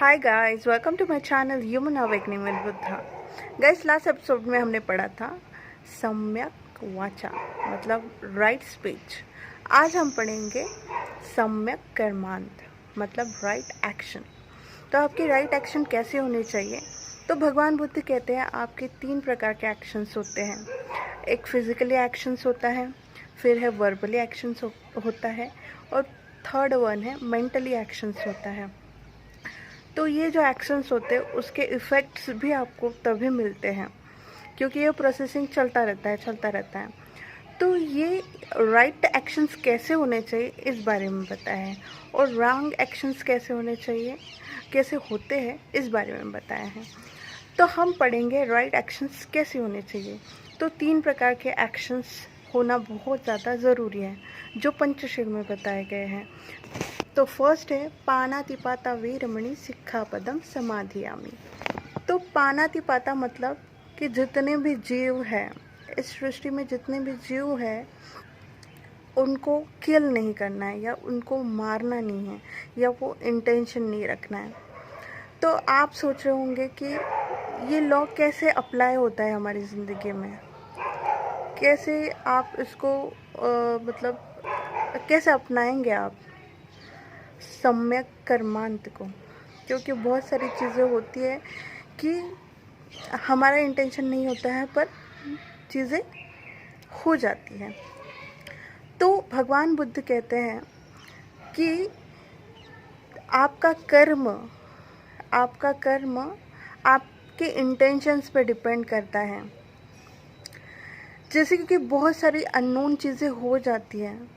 Hi guys, welcome to my channel human awakening with Buddha. Guys, last episode में हमने पढ़ा था सम्यक वाचा मतलब राइट स्पीच। आज हम पढ़ेंगे सम्यक कर्मांत मतलब राइट एक्शन। तो आपकी राइट एक्शन कैसे होनी चाहिए? तो भगवान बुद्ध कहते हैं आपके 3 प्रकार के एक्शंस होते हैं। एक फिजिकली एक्शंस होता है, फिर है वर्बली एक्शंस होता है, और थर्ड वन है मेंटली एक्शंस होता है। तो ये जो एक्शंस होते हैं उसके इफ़ेक्ट्स भी आपको तभी मिलते हैं क्योंकि ये प्रोसेसिंग चलता रहता है। तो ये राइट एक्शंस कैसे होने चाहिए इस बारे में बताया है, और रॉन्ग एक्शंस कैसे होने चाहिए, कैसे होते हैं इस बारे में बताया है। तो हम पढ़ेंगे राइट एक्शंस कैसे होने चाहिए। तो 3 प्रकार के एक्शंस होना बहुत ज़्यादा ज़रूरी है जो पंचशील में बताए गए हैं। तो फर्स्ट है पानातिपाता वीरमणि सिक्खापदम समाधियामि। तो पानातिपाता मतलब कि जितने भी जीव हैं इस सृष्टि में, जितने भी जीव हैं उनको किल नहीं करना है या उनको मारना नहीं है या वो इंटेंशन नहीं रखना है। तो आप सोच रहे होंगे कि ये लॉ कैसे अप्लाई होता है हमारी ज़िंदगी में, कैसे आप इसको मतलब कैसे अपनाएंगे आप सम्यक कर्मांत को। क्योंकि बहुत सारी चीज़ें होती है कि हमारा इंटेंशन नहीं होता है पर चीज़ें हो जाती हैं। तो भगवान बुद्ध कहते हैं कि आपका कर्म आपके इंटेंशंस पे डिपेंड करता है। जैसे कि बहुत सारी अननोन चीज़ें हो जाती हैं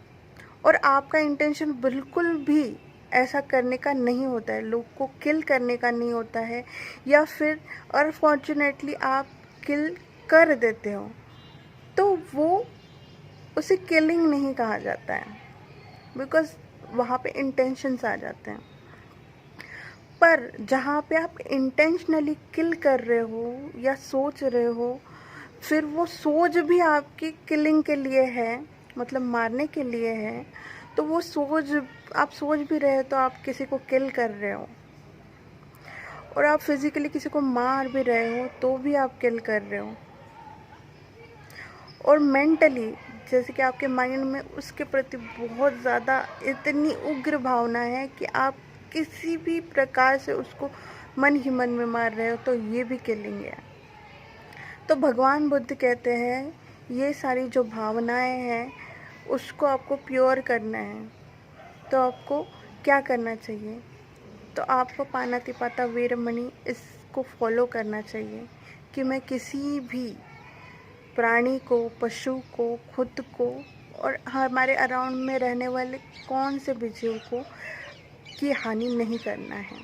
और आपका इंटेंशन बिल्कुल भी ऐसा करने का नहीं होता है, लोग को किल करने का नहीं होता है, या फिर अनफॉर्चुनेटली आप किल कर देते हो तो वो उसे किलिंग नहीं कहा जाता है बिकॉज़ वहाँ पे इंटेंशंस आ जाते हैं। पर जहाँ पे आप इंटेंशनली किल कर रहे हो या सोच रहे हो, फिर वो सोच भी आपकी किलिंग के लिए है, मतलब मारने के लिए है, तो वो आप सोच भी रहे हो तो आप किसी को किल कर रहे हो, और आप फिजिकली किसी को मार भी रहे हो तो भी आप किल कर रहे हो। और मेंटली जैसे कि आपके माइंड में उसके प्रति बहुत ज़्यादा इतनी उग्र भावना है कि आप किसी भी प्रकार से उसको मन ही मन में मार रहे हो, तो ये भी किलिंग है। तो भगवान बुद्ध कहते हैं ये सारी जो भावनाएं हैं उसको आपको प्योर करना है। तो आपको क्या करना चाहिए? तो आपको पानातिपाता वीरमणि इसको फॉलो करना चाहिए कि मैं किसी भी प्राणी को, पशु को, खुद को और हमारे अराउंड में रहने वाले कौन से भी जीव को की हानि नहीं करना है।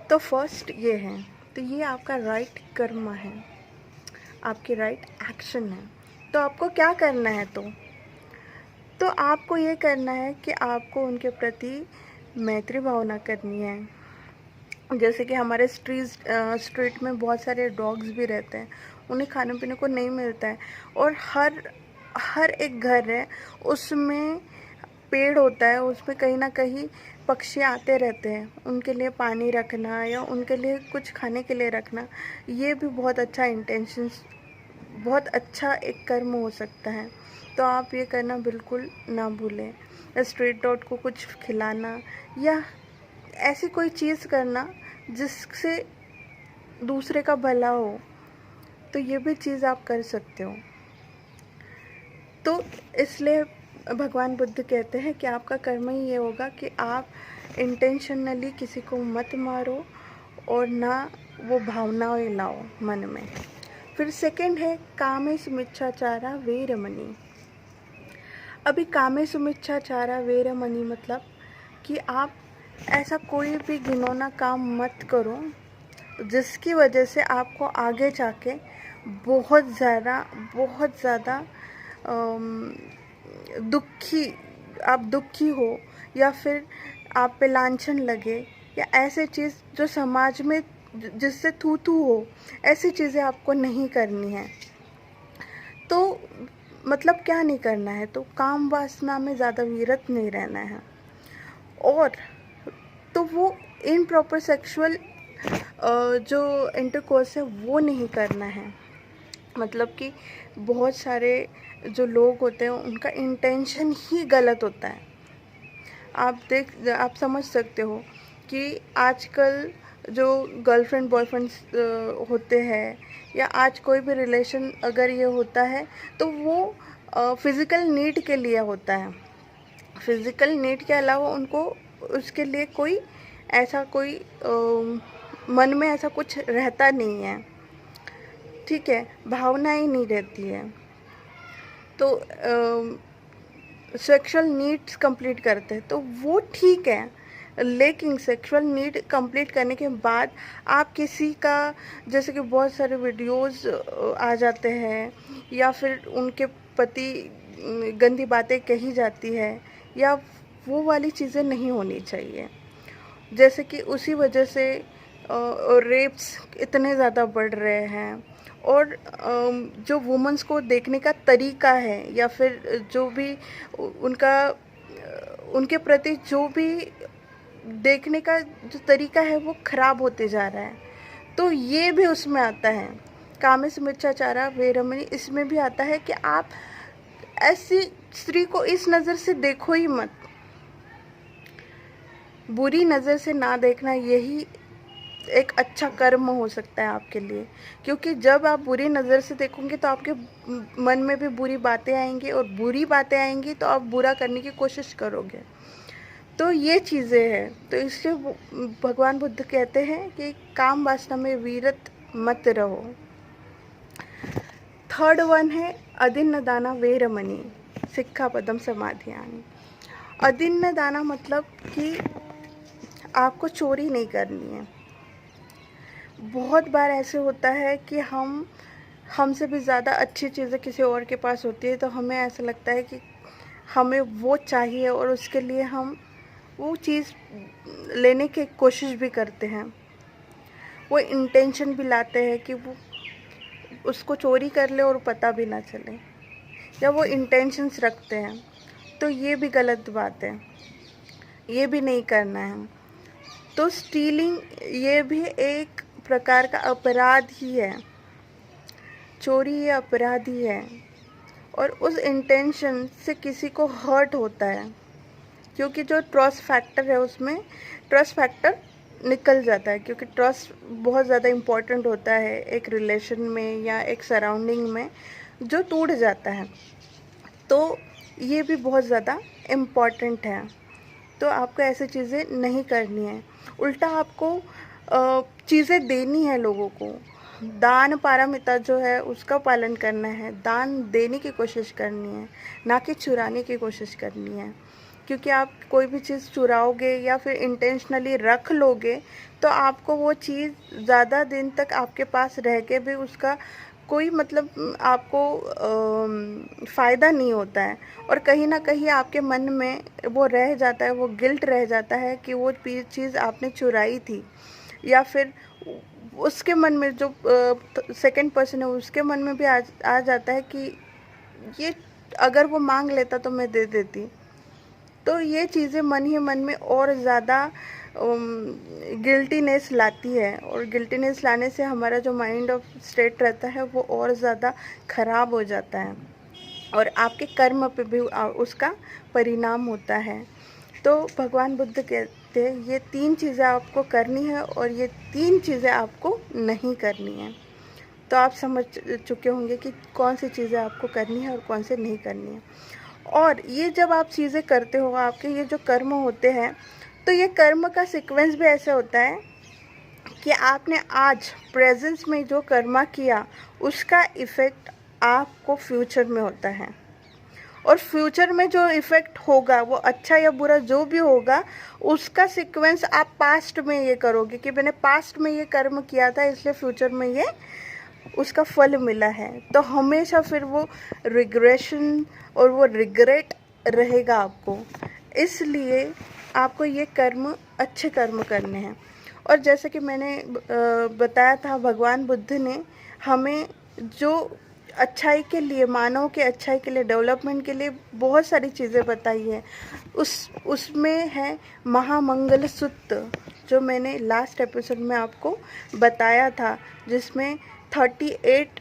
तो फर्स्ट ये है, तो ये आपका राइट कर्म है, आपकी राइट एक्शन है। तो आपको क्या करना है? तो आपको ये करना है कि आपको उनके प्रति मैत्री भावना करनी है। जैसे कि हमारे स्ट्रीट में बहुत सारे डॉग्स भी रहते हैं, उन्हें खाने पीने को नहीं मिलता है, और हर एक घर है उसमें पेड़ होता है, उसमें कहीं ना कहीं पक्षी आते रहते हैं, उनके लिए पानी रखना या उनके लिए कुछ खाने के लिए रखना, ये भी बहुत अच्छा एक कर्म हो सकता है। तो आप ये करना बिल्कुल ना भूलें। स्ट्रीट डॉग को कुछ खिलाना या ऐसी कोई चीज़ करना जिससे दूसरे का भला हो, तो ये भी चीज़ आप कर सकते हो। तो इसलिए भगवान बुद्ध कहते हैं कि आपका कर्म ही ये होगा कि आप इंटेंशनली किसी को मत मारो और ना वो भावनाएं लाओ मन में। फिर सेकंड है कामेषु वेरमणि। अभी कामेषु वेरमणि मतलब कि आप ऐसा कोई भी घिनौना काम मत करो जिसकी वजह से आपको आगे जाके बहुत ज़्यादा आप दुखी हो, या फिर आप पे लांछन लगे, या ऐसे चीज़ जो समाज में जिससे थू थू हो, ऐसी चीज़ें आपको नहीं करनी है। तो मतलब क्या नहीं करना है? तो काम वासना में ज़्यादा विरत नहीं रहना है। और तो वो इम्प्रॉपर सेक्सुअल जो इंटरकोर्स है वो नहीं करना है। मतलब कि बहुत सारे जो लोग होते हैं उनका इंटेंशन ही गलत होता है। आप समझ सकते हो कि आजकल जो गर्लफ्रेंड बॉयफ्रेंड्स होते हैं या आज कोई भी रिलेशन अगर ये होता है तो वो फिज़िकल नीड के लिए होता है। फिज़िकल नीड के अलावा उनको उसके लिए कोई ऐसा कोई मन में ऐसा कुछ रहता नहीं है, ठीक है, भावनाएं नहीं रहती है। तो सेक्सुअल नीड्स कंप्लीट करते हैं तो वो ठीक है, लेकिन सेक्सुअल नीड कंप्लीट करने के बाद आप किसी का, जैसे कि बहुत सारे वीडियोस आ जाते हैं या फिर उनके प्रति गंदी बातें कही जाती है, या वो वाली चीज़ें नहीं होनी चाहिए। जैसे कि उसी वजह से रेप्स इतने ज़्यादा बढ़ रहे हैं, और जो वुमेंस को देखने का तरीका है या फिर जो भी उनका उनके प्रति जो भी देखने का जो तरीका है वो ख़राब होते जा रहा है। तो ये भी उसमें आता है, कामेश मिथ्याचारा वेरमणि, इसमें भी आता है कि आप ऐसी स्त्री को इस नज़र से देखो ही मत। बुरी नज़र से ना देखना यही एक अच्छा कर्म हो सकता है आपके लिए, क्योंकि जब आप बुरी नज़र से देखोगे तो आपके मन में भी बुरी बातें आएंगी, और बुरी बातें आएंगी तो आप बुरा करने की कोशिश करोगे। तो ये चीज़ें हैं, तो इसलिए भगवान बुद्ध कहते हैं कि काम वासना में विरत मत रहो। थर्ड वन है अदिन्न दाना वेरमणि सिक्खापदम समाधियानि। अदिन्न दाना मतलब कि आपको चोरी नहीं करनी है। बहुत बार ऐसे होता है कि हमसे भी ज़्यादा अच्छी चीज़ें किसी और के पास होती है, तो हमें ऐसा लगता है कि हमें वो चाहिए और उसके लिए हम वो चीज़ लेने की कोशिश भी करते हैं। वो इंटेंशन भी लाते हैं कि वो उसको चोरी कर ले और पता भी ना चले, या वो इंटेंशंस रखते हैं। तो ये भी गलत बात है, ये भी नहीं करना है। तो स्टीलिंग ये भी एक प्रकार का अपराध ही है, चोरी ये अपराध ही है, और उस इंटेंशन से किसी को हर्ट होता है, क्योंकि जो ट्रस्ट फैक्टर है उसमें ट्रस्ट फैक्टर निकल जाता है, क्योंकि ट्रस्ट बहुत ज़्यादा इम्पॉर्टेंट होता है एक रिलेशन में या एक सराउंडिंग में, जो टूट जाता है। तो ये भी बहुत ज़्यादा इम्पॉर्टेंट है। तो आपको ऐसी चीज़ें नहीं करनी है, उल्टा आपको चीज़ें देनी है लोगों को। दान पारमिता जो है उसका पालन करना है, दान देने की कोशिश करनी है, ना कि चुराने की कोशिश करनी है। क्योंकि आप कोई भी चीज़ चुराओगे या फिर इंटेंशनली रख लोगे तो आपको वो चीज़ ज़्यादा दिन तक आपके पास रह के भी उसका कोई मतलब आपको फ़ायदा नहीं होता है, और कहीं ना कहीं आपके मन में वो रह जाता है, वो गिल्ट रह जाता है कि वो चीज़ आपने चुराई थी, या फिर उसके मन में जो सेकंड पर्सन है उसके मन में भी आ जाता है कि ये अगर वो मांग लेता तो मैं दे देती। तो ये चीज़ें मन ही मन में और ज़्यादा गिल्टीनेस लाती है, और गिल्टीनेस लाने से हमारा जो माइंड ऑफ स्टेट रहता है वो और ज़्यादा ख़राब हो जाता है, और आपके कर्म पे भी उसका परिणाम होता है। तो भगवान बुद्ध कहते हैं ये 3 चीज़ें आपको करनी है और ये 3 चीज़ें आपको नहीं करनी है। तो आप समझ चुके होंगे कि कौन सी चीज़ें आपको करनी है और कौन से नहीं करनी है। और ये जब आप चीज़ें करते हो, आपके ये जो कर्म होते हैं, तो ये कर्म का सीक्वेंस भी ऐसे होता है कि आपने आज प्रेजेंस में जो कर्मा किया उसका इफ़ेक्ट आपको फ्यूचर में होता है, और फ्यूचर में जो इफ़ेक्ट होगा वो अच्छा या बुरा जो भी होगा उसका सीक्वेंस आप पास्ट में ये करोगे कि मैंने पास्ट में ये कर्म किया था इसलिए फ्यूचर में ये उसका फल मिला है। तो हमेशा फिर वो रिग्रेशन और वो रिग्रेट रहेगा आपको। इसलिए आपको ये कर्म अच्छे कर्म करने हैं। और जैसे कि मैंने बताया था, भगवान बुद्ध ने हमें जो अच्छाई के लिए, मानव के अच्छाई के लिए, डेवलपमेंट के लिए बहुत सारी चीज़ें बताई है। उसमें है महामंगल सूत्र, जो मैंने लास्ट एपिसोड में आपको बताया था, जिसमें 38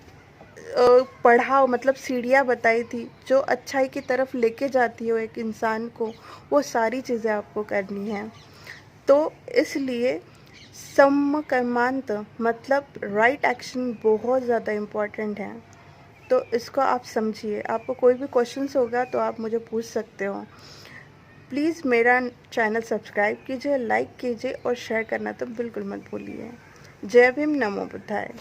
पढ़ाव मतलब सीढ़ियाँ बताई थी जो अच्छाई की तरफ लेके जाती हो एक इंसान को, वो सारी चीज़ें आपको करनी है। तो इसलिए सम्यकर्मांत मतलब राइट एक्शन बहुत ज़्यादा इम्पॉर्टेंट है। तो इसको आप समझिए। आपको कोई भी क्वेश्चंस होगा तो आप मुझे पूछ सकते हो। प्लीज़ मेरा चैनल सब्सक्राइब कीजिए, लाइक कीजिए और शेयर करना तो बिल्कुल मत भूलिए। जय भीम, नमो बुद्धाय।